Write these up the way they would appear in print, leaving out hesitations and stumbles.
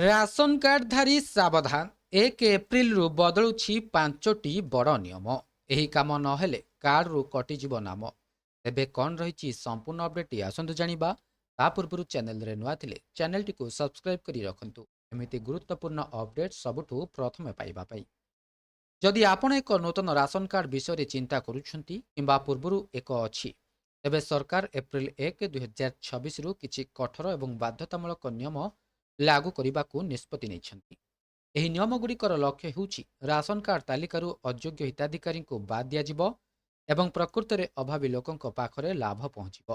Ration କାର୍ଡଧାରୀ ସାବଧାନ 1 ଏପ୍ରିଲରୁ ବଦଳୁଛି 5ଟି ବଡ଼ ନିୟମ। ଏହି କାମ ନହେଲେ କାର୍ଡରୁ କଟିଯିବ ନାମ। ଏବେ କ'ଣ ରହିଛି ସମ୍ପୂର୍ଣ୍ଣ ଅପଡେଟ୍ ଆସନ୍ତୁ ଜାଣିବା। ତା ପୂର୍ବରୁ ଚ୍ୟାନେଲରେ ନୂଆ ଥିଲେ ଚ୍ୟାନେଲଟିକୁ ସବସ୍କ୍ରାଇବ୍ କରି ରଖନ୍ତୁ ଏମିତି ଗୁରୁତ୍ୱପୂର୍ଣ୍ଣ ଅପଡେଟ୍ ସବୁଠୁ ପ୍ରଥମେ ପାଇବା ପାଇଁ। ଯଦି ଆପଣ ଏକ ନୂତନ ରାସନ କାର୍ଡ ବିଷୟରେ ଚିନ୍ତା କରୁଛନ୍ତି କିମ୍ବା ପୂର୍ବରୁ ଏକ ଅଛି, ତେବେ ସରକାର ଏପ୍ରିଲ 1, 2026ରୁ କିଛି କଠୋର ଏବଂ ବାଧ୍ୟତାମୂଳକ ନିୟମ ଲାଗୁ କରିବାକୁ ନିଷ୍ପତ୍ତି ନେଇଛନ୍ତି। ଏହି ନିୟମଗୁଡ଼ିକର ଲକ୍ଷ୍ୟ ହେଉଛି ରାସନ କାର୍ଡ ତାଲିକାରୁ ଅଯୋଗ୍ୟ ହିତାଧିକାରୀଙ୍କୁ ବାଦ୍ ଦିଆଯିବ ଏବଂ ପ୍ରକୃତରେ ଅଭାବୀ ଲୋକଙ୍କ ପାଖରେ ଲାଭ ପହଞ୍ଚିବ।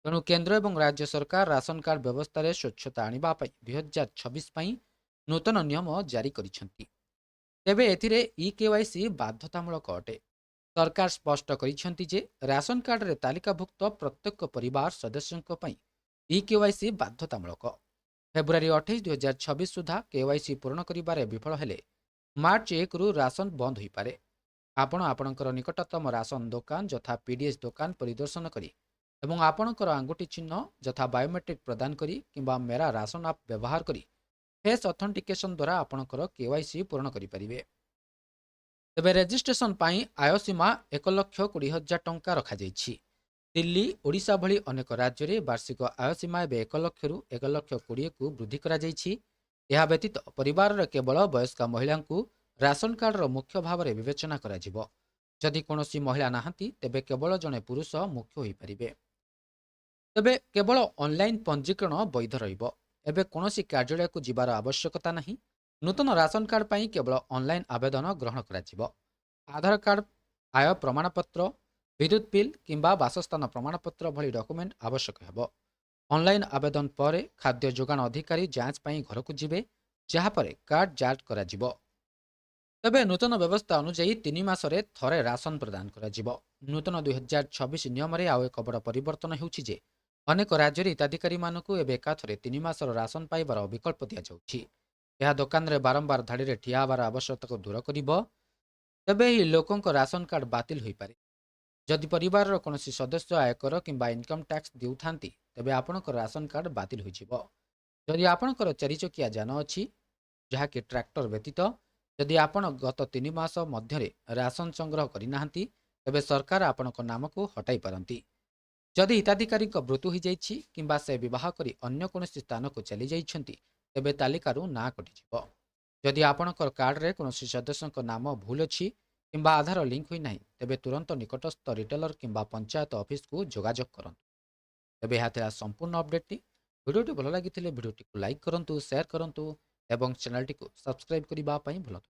ତେଣୁ କେନ୍ଦ୍ର ଏବଂ ରାଜ୍ୟ ସରକାର ରାସନ କାର୍ଡ ବ୍ୟବସ୍ଥାରେ ସ୍ୱଚ୍ଛତା ଆଣିବା ପାଇଁ 2026 ପାଇଁ ନୂତନ ନିୟମ ଜାରି କରିଛନ୍ତି। ତେବେ ଏଥିରେ ଇକେୱାଇସି ବାଧ୍ୟତାମୂଳକ ଅଟେ। ସରକାର ସ୍ପଷ୍ଟ କରିଛନ୍ତି ଯେ ରାସନ କାର୍ଡରେ ତାଲିକାଭୁକ୍ତ ପ୍ରତ୍ୟେକ ପରିବାର ସଦସ୍ୟଙ୍କ ପାଇଁ ଇକେୱାଇସି ବାଧ୍ୟତାମୂଳକ। ଫେବୃଆରୀ 28, 2026 ସୁଦ୍ଧା କେୱାଇସି ପୂରଣ କରିବାରେ ବିଫଳ ହେଲେ ମାର୍ଚ୍ଚ 1ରୁ ରାସନ ବନ୍ଦ ହୋଇପାରେ। ଆପଣ ଆପଣଙ୍କର ନିକଟତମ ରାସନ ଦୋକାନ ଯଥା ପିଡିଏସ୍ ଦୋକାନ ପରିଦର୍ଶନ କରି ଏବଂ ଆପଣଙ୍କର ଆଙ୍ଗୁଠି ଚିହ୍ନ ଯଥା ବାୟୋମେଟ୍ରିକ୍ ପ୍ରଦାନ କରି କିମ୍ବା ମେରା ରାସନ ଆପ୍ ବ୍ୟବହାର କରି ଫେସ୍ ଅଥେଣ୍ଟିକେସନ ଦ୍ୱାରା ଆପଣଙ୍କର କେୱାଇସି ପୂରଣ କରିପାରିବେ। ତେବେ ରେଜିଷ୍ଟ୍ରେସନ ପାଇଁ ଆୟ ସୀମା 1,20,000 ଟଙ୍କା ରଖାଯାଇଛି। ଦିଲ୍ଲୀ, ଓଡ଼ିଶା ଭଳି ଅନେକ ରାଜ୍ୟରେ ବାର୍ଷିକ ଆୟ ସୀମା ଏବେ 1,00,000ରୁ 1,20,000କୁ ବୃଦ୍ଧି କରାଯାଇଛି। ଏହା ବ୍ୟତୀତ ପରିବାରର କେବଳ ବୟସ୍କ ମହିଳାଙ୍କୁ ରାସନ କାର୍ଡର ମୁଖ୍ୟ ଭାବରେ ବିବେଚନା କରାଯିବ। ଯଦି କୌଣସି ମହିଳା ନାହାନ୍ତି, ତେବେ କେବଳ ଜଣେ ପୁରୁଷ ମୁଖ୍ୟ ହୋଇପାରିବେ। ତେବେ କେବଳ ଅନଲାଇନ୍ ପଞ୍ଜୀକରଣ ବୈଧ ରହିବ। ଏବେ କୌଣସି କାର୍ଯ୍ୟାଳୟକୁ ଯିବାର ଆବଶ୍ୟକତା ନାହିଁ। ନୂତନ ରାସନ କାର୍ଡ ପାଇଁ କେବଳ ଅନଲାଇନ୍ ଆବେଦନ ଗ୍ରହଣ କରାଯିବ। ଆଧାର କାର୍ଡ, ଆୟ ପ୍ରମାଣପତ୍ର, ବିଦ୍ୟୁତ୍ ବିଲ୍ କିମ୍ବା ବାସସ୍ଥାନ ପ୍ରମାଣପତ୍ର ଭଳି ଡକୁମେଣ୍ଟ ଆବଶ୍ୟକ ହେବ। ଅନଲାଇନ୍ ଆବେଦନ ପରେ ଖାଦ୍ୟ ଯୋଗାଣ ଅଧିକାରୀ ଯାଞ୍ଚ ପାଇଁ ଘରକୁ ଯିବେ, ଯାହାପରେ କାର୍ଡ ଯାଞ୍ଚ କରାଯିବ। ତେବେ ନୂତନ ବ୍ୟବସ୍ଥା ଅନୁଯାୟୀ 3 ମାସରେ ଥରେ ରାସନ ପ୍ରଦାନ କରାଯିବ। ନୂତନ 2026 ନିୟମରେ ଆଉ ଏକ ବଡ଼ ପରିବର୍ତ୍ତନ ହେଉଛି ଯେ ଅନେକ ରାଜ୍ୟରେ ହିତାଧିକାରୀମାନଙ୍କୁ ଏବେ ଏକାଥରେ 3 ମାସର ରାସନ ପାଇବାର ବିକଳ୍ପ ଦିଆଯାଉଛି। ଏହା ଦୋକାନରେ ବାରମ୍ବାର ଧାଡ଼ିରେ ଠିଆ ହେବାର ଆବଶ୍ୟକତାକୁ ଦୂର କରିବ। ତେବେ ଏହି ଲୋକଙ୍କ ରାସନ କାର୍ଡ ବାତିଲ ହୋଇପାରେ। ଯଦି ପରିବାରର କୌଣସି ସଦସ୍ୟ ଆୟକର କିମ୍ବା ଇନକମ୍ ଟ୍ୟାକ୍ସ ଦେଉଥାନ୍ତି, ତେବେ ଆପଣଙ୍କର ରାସନ କାର୍ଡ ବାତିଲ ହୋଇଯିବ। ଯଦି ଆପଣଙ୍କର 4 ଚକିଆ ଯାନ ଅଛି, ଯାହାକି ଟ୍ରାକ୍ଟର ବ୍ୟତୀତ, ଯଦି ଆପଣ ଗତ 3 ମାସ ମଧ୍ୟରେ ରାସନ ସଂଗ୍ରହ କରିନାହାନ୍ତି, ତେବେ ସରକାର ଆପଣଙ୍କ ନାମକୁ ହଟାଇ ପାରନ୍ତି। ଯଦି ହିତାଧିକାରୀଙ୍କ ମୃତ୍ୟୁ ହୋଇଯାଇଛି କିମ୍ବା ସେ ବିବାହ କରି ଅନ୍ୟ କୌଣସି ସ୍ଥାନକୁ ଚାଲିଯାଇଛନ୍ତି, ତେବେ ତାଲିକାରୁ ନାଁ କଟିଯିବ। ଯଦି ଆପଣଙ୍କର କାର୍ଡରେ କୌଣସି ସଦସ୍ୟଙ୍କ ନାମ ଭୁଲ ଅଛି କିମ୍ବା ଆଧାର ଲିଙ୍କ ହୋଇନାହିଁ, ତେବେ ତୁରନ୍ତ ନିକଟସ୍ଥ ରିଟେଲର କିମ୍ବା ପଞ୍ଚାୟତ ଅଫିସକୁ ଯୋଗାଯୋଗ କରନ୍ତୁ। ତେବେ ଏହା ଥିଲା ସମ୍ପୂର୍ଣ୍ଣ ଅପଡେଟ୍ଟି। ଭିଡ଼ିଓଟି ଭଲ ଲାଗିଥିଲେ ଭିଡ଼ିଓଟିକୁ ଲାଇକ୍ କରନ୍ତୁ, ସେୟାର କରନ୍ତୁ ଏବଂ ଚ୍ୟାନେଲଟିକୁ ସବସ୍କ୍ରାଇବ୍ କରିବା ପାଇଁ ଭୁଲନ୍ତୁ